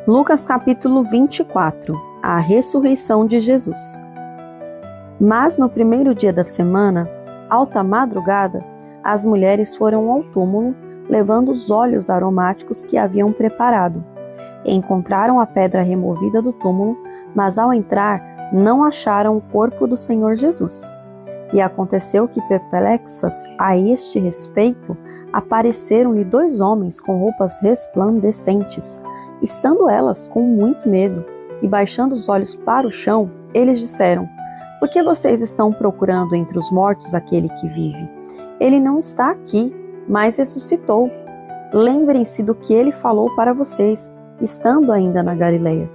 Lucas capítulo 24. A ressurreição de Jesus. Mas no primeiro dia da semana, alta madrugada, as mulheres foram ao túmulo, levando os óleos aromáticos que haviam preparado. Encontraram a pedra removida do túmulo, mas ao entrar, não acharam o corpo do Senhor Jesus. E aconteceu que, perplexas a este respeito, apareceram-lhe 2 homens com roupas resplandecentes. Estando elas com muito medo e baixando os olhos para o chão, eles disseram: por que vocês estão procurando entre os mortos aquele que vive? Ele não está aqui, mas ressuscitou. Lembrem-se do que ele falou para vocês, estando ainda na Galileia.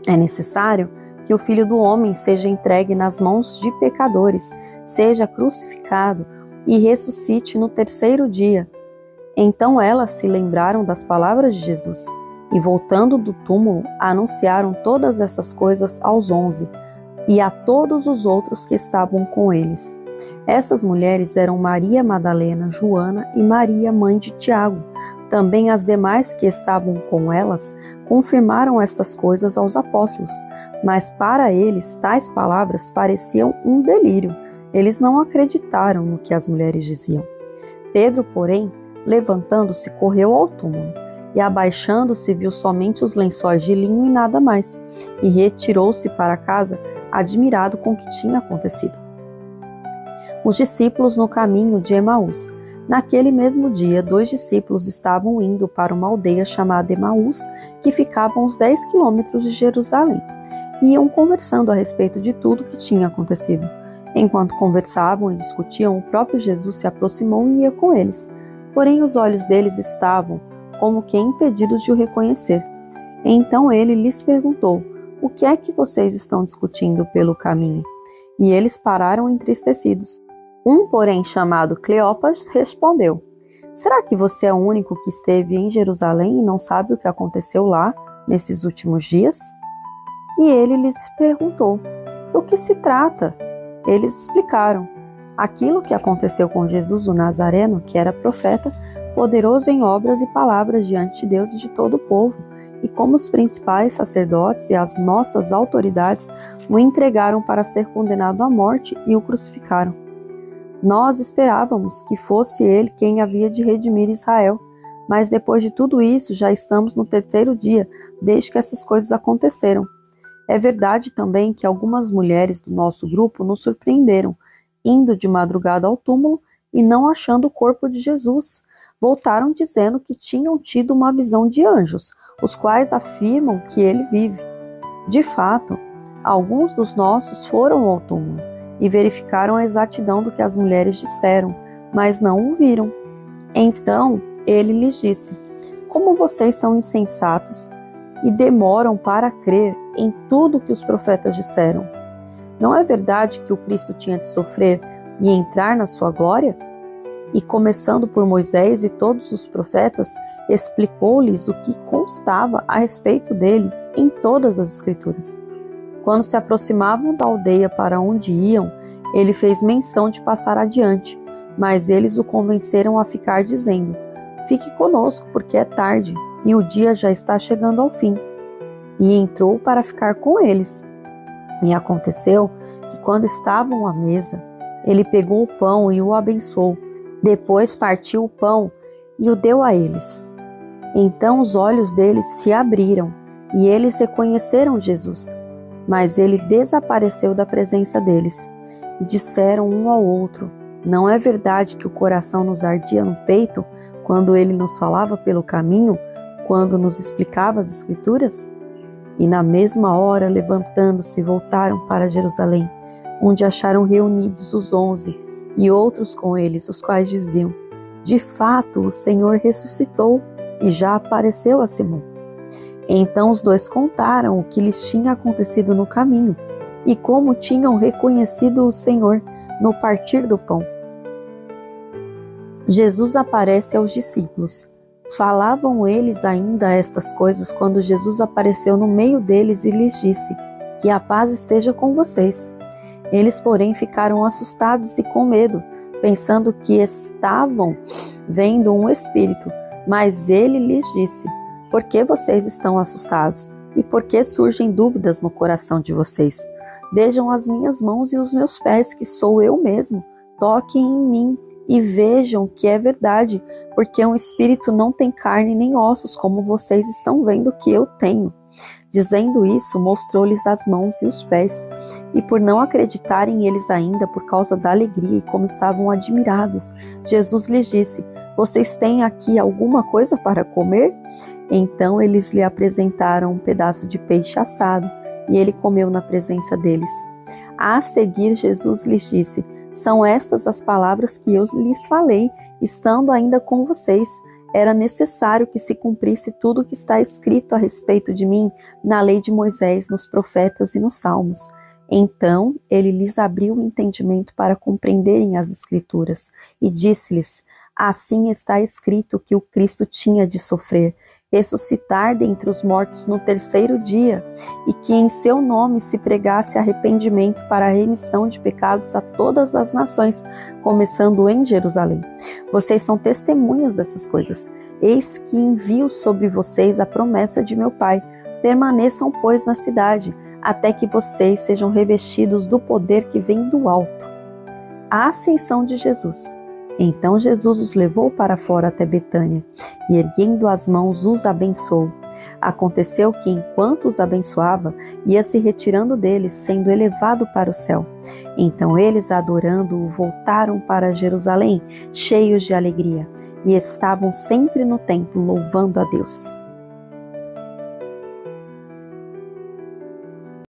É necessário que o Filho do Homem seja entregue nas mãos de pecadores, seja crucificado e ressuscite no 3º dia. Então elas se lembraram das palavras de Jesus e, voltando do túmulo, anunciaram todas essas coisas aos 11 e a todos os outros que estavam com eles. Essas mulheres eram Maria Madalena, Joana e Maria, mãe de Tiago. Também as demais que estavam com elas confirmaram estas coisas aos apóstolos, mas para eles tais palavras pareciam um delírio. Eles não acreditaram no que as mulheres diziam. Pedro, porém, levantando-se, correu ao túmulo, e abaixando-se viu somente os lençóis de linho e nada mais, e retirou-se para casa, admirado com o que tinha acontecido. Os discípulos no caminho de Emaús. Naquele mesmo dia, 2 discípulos estavam indo para uma aldeia chamada Emaús, que ficava a uns 10 quilômetros de Jerusalém, e iam conversando a respeito de tudo o que tinha acontecido. Enquanto conversavam e discutiam, o próprio Jesus se aproximou e ia com eles. Porém, os olhos deles estavam como que impedidos de o reconhecer. Então ele lhes perguntou: o que é que vocês estão discutindo pelo caminho? E eles pararam entristecidos. Um, porém, chamado Cleopas, respondeu: será que você é o único que esteve em Jerusalém e não sabe o que aconteceu lá nesses últimos dias? E ele lhes perguntou: do que se trata? Eles explicaram: aquilo que aconteceu com Jesus o Nazareno, que era profeta, poderoso em obras e palavras diante de Deus e de todo o povo, e como os principais sacerdotes e as nossas autoridades o entregaram para ser condenado à morte e o crucificaram. Nós esperávamos que fosse ele quem havia de redimir Israel, mas depois de tudo isso já estamos no 3º dia, desde que essas coisas aconteceram. É verdade também que algumas mulheres do nosso grupo nos surpreenderam, indo de madrugada ao túmulo e não achando o corpo de Jesus. Voltaram dizendo que tinham tido uma visão de anjos, os quais afirmam que ele vive. De fato, alguns dos nossos foram ao túmulo e verificaram a exatidão do que as mulheres disseram, mas não o viram. Então ele lhes disse: como vocês são insensatos e demoram para crer em tudo que os profetas disseram? Não é verdade que o Cristo tinha de sofrer e entrar na sua glória? E começando por Moisés e todos os profetas, explicou-lhes o que constava a respeito dele em todas as Escrituras. Quando se aproximavam da aldeia para onde iam, ele fez menção de passar adiante, mas eles o convenceram a ficar, dizendo: fique conosco, porque é tarde, e o dia já está chegando ao fim. E entrou para ficar com eles. E aconteceu que, quando estavam à mesa, ele pegou o pão e o abençoou. Depois partiu o pão e o deu a eles. Então os olhos deles se abriram, e eles reconheceram Jesus. Mas ele desapareceu da presença deles, e disseram um ao outro: não é verdade que o coração nos ardia no peito quando ele nos falava pelo caminho, quando nos explicava as Escrituras? E na mesma hora, levantando-se, voltaram para Jerusalém, onde acharam reunidos os 11 e outros com eles, os quais diziam: de fato, o Senhor ressuscitou e já apareceu a Simão. Então os 2 contaram o que lhes tinha acontecido no caminho e como tinham reconhecido o Senhor no partir do pão. Jesus aparece aos discípulos. Falavam eles ainda estas coisas quando Jesus apareceu no meio deles e lhes disse: que a paz esteja com vocês. Eles, porém, ficaram assustados e com medo, pensando que estavam vendo um espírito. Mas ele lhes disse: Por que vocês estão assustados? E por que surgem dúvidas no coração de vocês? Vejam as minhas mãos e os meus pés, que sou eu mesmo. Toquem em mim e vejam que é verdade, porque um espírito não tem carne nem ossos, como vocês estão vendo que eu tenho. Dizendo isso, mostrou-lhes as mãos e os pés. E por não acreditarem eles ainda, por causa da alegria e como estavam admirados, Jesus lhes disse: vocês têm aqui alguma coisa para comer? Então eles lhe apresentaram um pedaço de peixe assado, e ele comeu na presença deles. A seguir, Jesus lhes disse: são estas as palavras que eu lhes falei, estando ainda com vocês. Era necessário que se cumprisse tudo o que está escrito a respeito de mim na lei de Moisés, nos profetas e nos salmos. Então ele lhes abriu o entendimento para compreenderem as Escrituras e disse-lhes: assim está escrito que o Cristo tinha de sofrer, ressuscitar dentre os mortos no terceiro dia, e que em seu nome se pregasse arrependimento para a remissão de pecados a todas as nações, começando em Jerusalém. Vocês são testemunhas dessas coisas. Eis que envio sobre vocês a promessa de meu Pai. Permaneçam, pois, na cidade, até que vocês sejam revestidos do poder que vem do alto. A ascensão de Jesus. Então Jesus os levou para fora até Betânia, e erguendo as mãos os abençoou. Aconteceu que, enquanto os abençoava, ia se retirando deles, sendo elevado para o céu. Então eles, adorando-o, voltaram para Jerusalém, cheios de alegria, e estavam sempre no templo louvando a Deus.